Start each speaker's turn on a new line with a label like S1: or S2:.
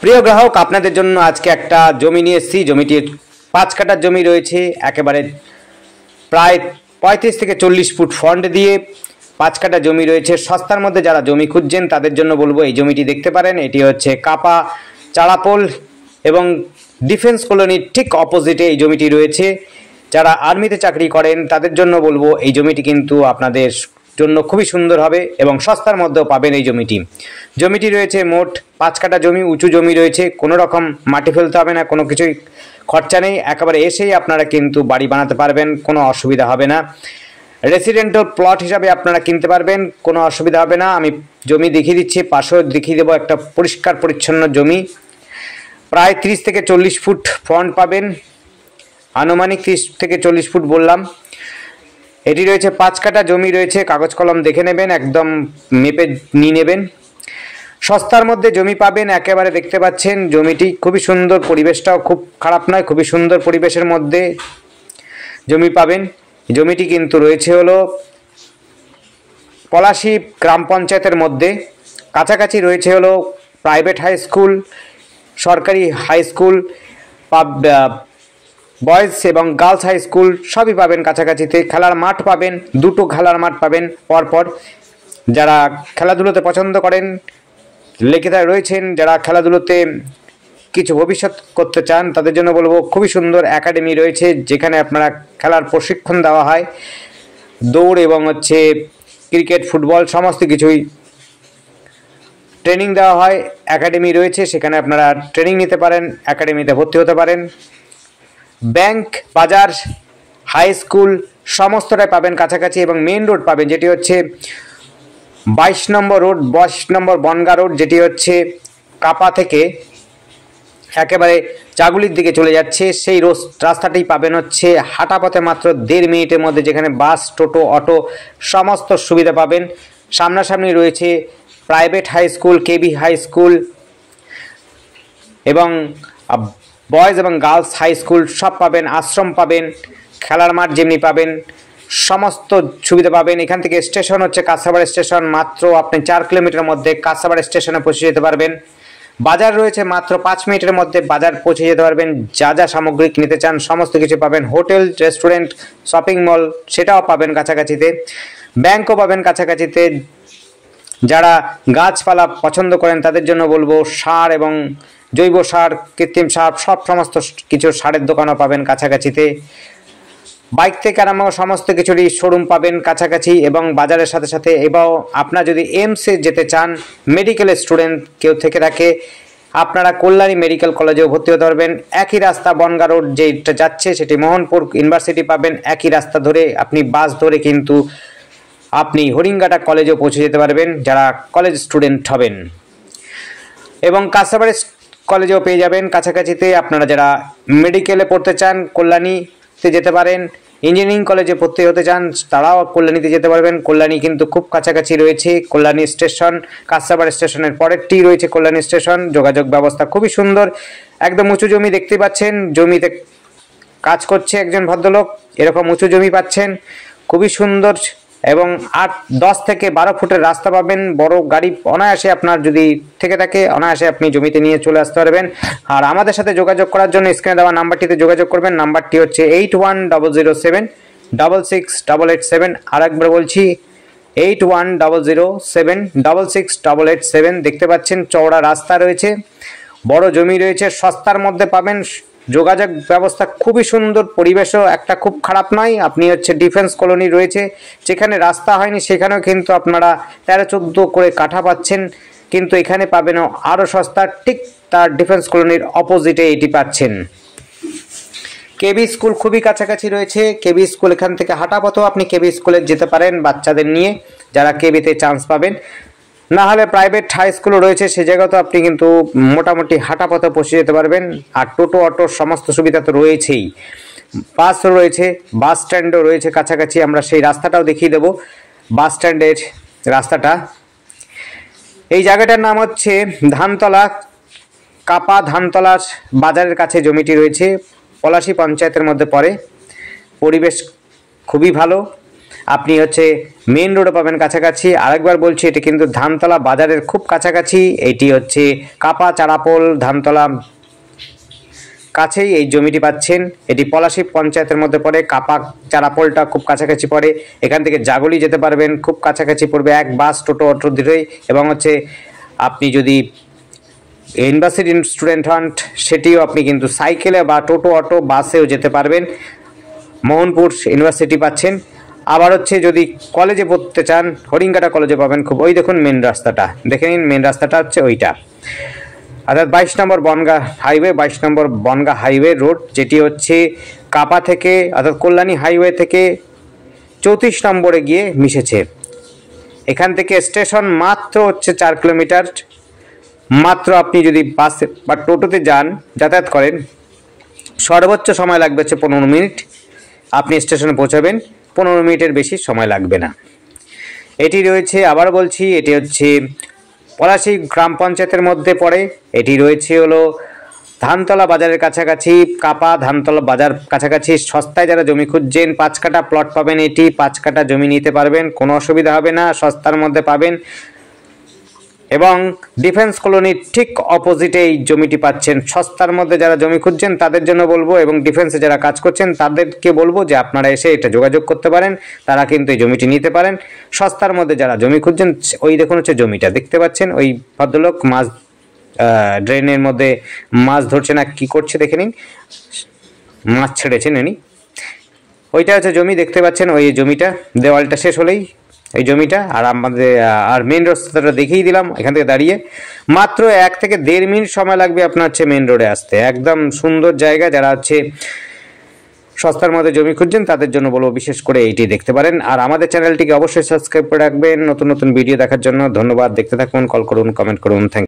S1: প্রিয় গ্রাহক, আপনাদের জন্য আজকে একটা জমি নিয়ে এসেছি। জমিটি 5 কাঠার জমি রয়েছে, একেবারে প্রায় 35 থেকে 40 ফুট ফ্রন্ট দিয়ে 5 কাঠা জমি রয়েছে। সস্তার মধ্যে যারা জমি খুঁজছেন তাদের জন্য বলবো এই জমিটি দেখতে পারেন। এটি হচ্ছে কাপা চাড়াপোল এবং ডিফেন্স কলোনির ঠিক অপোজিটে এই জমিটি রয়েছে। যারা আর্মিতে চাকরি করেন তাদের জন্য বলবো এই জমিটি কিন্তু আপনাদের জন্য খুবই সুন্দর হবে এবং সস্তার মধ্যেও পাবেন এই জমিটি রয়েছে মোট 5 কাঠা জমি, উঁচু জমি রয়েছে। কোনো রকম মাটি ফেলতে হবে না, কোনো কিছুই খরচা নেই। একেবারে এসেই আপনারা কিন্তু বাড়ি বানাতে পারবেন, কোনো অসুবিধা হবে না। রেসিডেন্টাল প্লট হিসাবে আপনারা কিনতে পারবেন, কোনো অসুবিধা হবে না। আমি জমি দেখিয়ে দিচ্ছি, পাশেও দেখিয়ে দেবো। একটা পরিষ্কার পরিচ্ছন্ন জমি, প্রায় 30 থেকে 40 ফুট ফ্রন্ট পাবেন, আনুমানিক 30 থেকে 40 ফুট বললাম। এটি রয়েছে 5 কাঠা জমি রয়েছে, কাগজ কলম দেখে নেবেন, একদম মেপে নিয়ে নেবেন। সস্তার মধ্যে জমি পাবেন, একেবারে দেখতে পাচ্ছেন জমিটি খুবই সুন্দর, পরিবেশটাও খুব খারাপ নয়, খুবই সুন্দর পরিবেশের মধ্যে জমি পাবেন। জমিটি কিন্তু রয়েছে হলো পলাশী গ্রাম পঞ্চায়েতের মধ্যে, কাছাকাছি রয়েছে হলো প্রাইভেট হাই স্কুল, সরকারি হাই স্কুল, বয়েজ এবং গার্লস হাই স্কুল সবই পাবেন কাছাকাছিতে। খেলার মাঠ পাবেন, 2টো খেলার মাঠ পাবেন পরপর। যারা খেলাধুলোতে পছন্দ করেন, লেখিকা রয়েছেন, যারা খেলাধুলোতে কিছু ভবিষ্যৎ করতে চান তাদের জন্য বলবো খুবই সুন্দর একাডেমি রয়েছে, যেখানে আপনারা খেলার প্রশিক্ষণ দেওয়া হয়। দৌড় এবং ক্রিকেট, ফুটবল সমস্ত কিছুই ট্রেনিং দেওয়া হয়। একাডেমি রয়েছে, সেখানে আপনারা ট্রেনিং নিতে পারেন, একাডেমিতে ভর্তি হতে পারেন। ব্যাংক, বাজার, হাই স্কুল সমস্তটাই পাবেন কাছাকাছি এবং মেন রোড পাবেন, যেটি হচ্ছে 22 নম্বর রোড, 22 নম্বর বনগা রোড, যেটি হচ্ছে কাপা থেকে একেবারে চাগুলির দিকে চলে যাচ্ছে। সেই রাস্তাটি পাবেন হচ্ছে হাঁটা পথে মাত্র 1.5 মিনিটের মধ্যে, যেখানে বাস, টোটো, অটো সমস্ত সুবিধা পাবেন। সামনাসামনি রয়েছে প্রাইভেট হাই স্কুল, কেবি হাই স্কুল এবং বয়েজ এবং গার্লস হাই স্কুল সব পাবেন। আশ্রম পাবেন, খেলার মাঠ যেমনি পাবেন, সমস্ত সুবিধা পাবেন। এখান থেকে স্টেশন হচ্ছে কাঁসাবাড়ি স্টেশন, মাত্র আপনি 4 কিলোমিটার মধ্যে কাঁসাবাড়ি স্টেশনে পৌঁছে যেতে পারবেন। বাজার রয়েছে মাত্র 5 মিনিটের মধ্যে বাজার পৌঁছে যেতে পারবেন। যা যা সামগ্রিক নিতে চান সমস্ত কিছু পাবেন। হোটেল, রেস্টুরেন্ট, শপিং মল সেটাও পাবেন কাছাকাছিতে। ব্যাংকও পাবেন কাছাকাছিতে। যারা গাছপালা পছন্দ করেন তাদের জন্য বলবো সার এবং জৈব সার, কৃত্রিম সার সমস্ত কিছু সারের দোকানও পাবেন কাছাকাছিতে। বাইক থেকে আরম্ভ সমস্ত কিছুরই শোরুম পাবেন কাছাকাছি এবং বাজারের সাথে সাথে। এবং আপনারা যদি এমসে যেতে চান, মেডিকেল স্টুডেন্ট কেউ থেকে থাকে, আপনারা কল্যাণী মেডিকেল কলেজেও ভর্তি হতে পারবেন। একই রাস্তা বনগা রোড যেটা যাচ্ছে সেটি মোহনপুর ইউনিভার্সিটি পাবেন। একই রাস্তা ধরে আপনি বাস ধরে কিন্তু আপনি হরিঙ্গাটা কলেজেও পৌঁছে যেতে পারবেন যারা কলেজ স্টুডেন্ট হবেন। এবং কাঁসাবাড়ি কলেজেও পেয়ে যাবেন কাছাকাছিতে। আপনারা যারা মেডিকেলে পড়তে চান কল্যাণীতে যেতে পারেন, ইঞ্জিনিয়ারিং কলেজে ভর্তি হতে চান তারাও কল্যাণীতে যেতে পারবেন। কল্যাণী কিন্তু খুব কাছাকাছি রয়েছে। কল্যাণী স্টেশন, কাঁসাবাড়ি স্টেশনের পরেরটি রয়েছে কল্যাণী স্টেশন। যোগাযোগ ব্যবস্থা খুবই সুন্দর, একদম উঁচু জমি দেখতে পাচ্ছেন। জমিতে কাজ করছে একজন ভদ্রলোক, এরকম উঁচু জমি পাচ্ছেন, খুবই সুন্দর। এবং 10 থেকে 12 ফুটের রাস্তা পাবেন। বড় গাড়ি অনায়াসে আপনার যদি থেকে থাকে অনায়াসে আপনি জমিতে নিয়ে চলে আসতে পারবেন। আর আমাদের সাথে যোগাযোগ করার জন্য স্ক্রিনে দেওয়া নাম্বারটিতে যোগাযোগ করবেন। নাম্বারটি হচ্ছে 8100768887। আর একবার বলছি 8100768887। দেখতে পাচ্ছেন চওড়া রাস্তা রয়েছে, বড় জমি রয়েছে, সস্তার মধ্যে পাবেন। যোগাযোগ ব্যবস্থা খুবই সুন্দর, পরিবেশও একটা খুব খারাপ নয়। আপনি ডিফেন্স কলোনি রয়েছে, যেখানে রাস্তা হয়নি সেখানেও কিন্তু আপনারা 13-14 করে কাঠা পাচ্ছেন, কিন্তু এখানে পাবেন আরও সস্তা। ঠিক তার ডিফেন্স কলোনির অপোজিটে এটি পাচ্ছেন। কেবি স্কুল খুবই কাছাকাছি রয়েছে। কেবি স্কুল এখান থেকে হাঁটা পথেও আপনি কেবি স্কুলে যেতে পারেন বাচ্চাদের নিয়ে, যারা কেবিতে চান্স পাবেন। না হলে প্রাইভেট হাই স্কুলও রয়েছে, সে জায়গাতেও আপনি কিন্তু মোটামুটি হাঁটা পথে পৌঁছে যেতে পারবেন। আর টোটো, অটোর সমস্ত সুবিধা তো রয়েছেই। বাসও রয়েছে, বাস স্ট্যান্ডও রয়েছে কাছাকাছি। আমরা সেই রাস্তাটাও দেখিয়ে দেবো, বাস স্ট্যান্ডের রাস্তাটা। এই জায়গাটার নাম হচ্ছে ধানতলা, কাপা ধানতলার বাজারের কাছে জমিটি রয়েছে, পলাশী পঞ্চায়েতের মধ্যে পড়ে। পরিবেশ খুবই ভালো। আপনি হচ্ছে মেন রোডে পাবেন কাছাকাছি। আরেকবার বলছি, এটি কিন্তু ধানতলা বাজারের খুব কাছাকাছি। এটি হচ্ছে কাপা চারাপোল ধানতলা কাছেই এই জমিটি পাচ্ছেন। এটি পলাশী পঞ্চায়েতের মধ্যে পড়ে। কাপা চারাপোলটা খুব কাছাকাছি পড়ে। এখান থেকে জাগলি যেতে পারবেন, খুব কাছাকাছি পড়বে, এক বাস টোটো অটো ধরেই। এবং হচ্ছে আপনি যদি ইউনিভার্সিটি স্টুডেন্ট হন সেটিও আপনি কিন্তু সাইকেলে বা টোটো অটো বাসেও যেতে পারবেন। মোহনপুর ইউনিভার্সিটি পাচ্ছেন। আবার হচ্ছে যদি কলেজে পড়তে চান, হরিঙ্গাটা কলেজে পাবেন খুব। ওই দেখুন মেন রাস্তাটা, দেখে নিন, মেন রাস্তাটা হচ্ছে ওইটা, অর্থাৎ 22 নম্বর বনগাঁ হাইওয়ে, 22 নম্বর বনগাঁ হাইওয়ে রোড, যেটি হচ্ছে কাপা থেকে অর্থাৎ কল্যাণী হাইওয়ে থেকে 34 নম্বরে গিয়ে মিশেছে। এখান থেকে স্টেশন মাত্র হচ্ছে 4 কিলোমিটার। মাত্র আপনি যদি বাসে বা টোটোতে যান, যাতায়াত করেন, সর্বোচ্চ সময় লাগবে হচ্ছে 15 মিনিট। আপনি স্টেশনে পৌঁছাবেন, 15 মিনিটের বেশি সময় লাগবে না। এটি রয়েছে, আবার বলছি, এটি হচ্ছে পলাশী গ্রাম পঞ্চায়েতের মধ্যে পড়ে। এটি রয়েছে হলো ধানতলা বাজারের কাছাকাছি, কাপা ধানতলা বাজার কাছাকাছি। সস্তায় যারা জমি খুঁজছেন, 5 কাঠা প্লট পাবেন। এটি 5 কাঠা জমি নিতে পারবেন, কোনো অসুবিধা হবে না, সস্তার মধ্যে পাবেন। এবং ডিফেন্স কলোনির ঠিক অপোজিটে এই জমিটি পাচ্ছেন। সস্তার মধ্যে যারা জমি খুঁজছেন তাদের জন্য বলবো, এবং ডিফেন্সে যারা কাজ করছেন তাদেরকে বলবো যে আপনারা এসে এটা যোগাযোগ করতে পারেন, তারা কিন্তু এই জমিটি নিতে পারেন। সস্তার মধ্যে যারা জমি খুঁজছেন, ওই দেখুন হচ্ছে জমিটা দেখতে পাচ্ছেন। ওই ভদ্রলোক মাছ ড্রেনের মধ্যে মাছ ধরছে না কি করছে দেখে নিন, মাছ ছেড়েছেন উনি। ওইটা হচ্ছে জমি দেখতে পাচ্ছেন। ওই জমিটা দেওয়ালটা শেষ হলেই এই জমিটা, আর আমাদের আর মেন রাস্তাটা দেখিয়ে দিলাম। এখান থেকে দাঁড়িয়ে মাত্র 1 থেকে 1.5 মিনিট সময় লাগবে আপনার হচ্ছে মেন রোডে আসতে। একদম সুন্দর জায়গা। যারা হচ্ছে সস্তার মধ্যে জমি খুঁজছেন তাদের জন্য বলবো বিশেষ করে এইটি দেখতে পারেন। আর আমাদের চ্যানেলটিকে অবশ্যই সাবস্ক্রাইব করে রাখবেন নতুন নতুন ভিডিও দেখার জন্য। ধন্যবাদ, দেখতে থাকুন, কল করুন, কমেন্ট করুন। থ্যাংক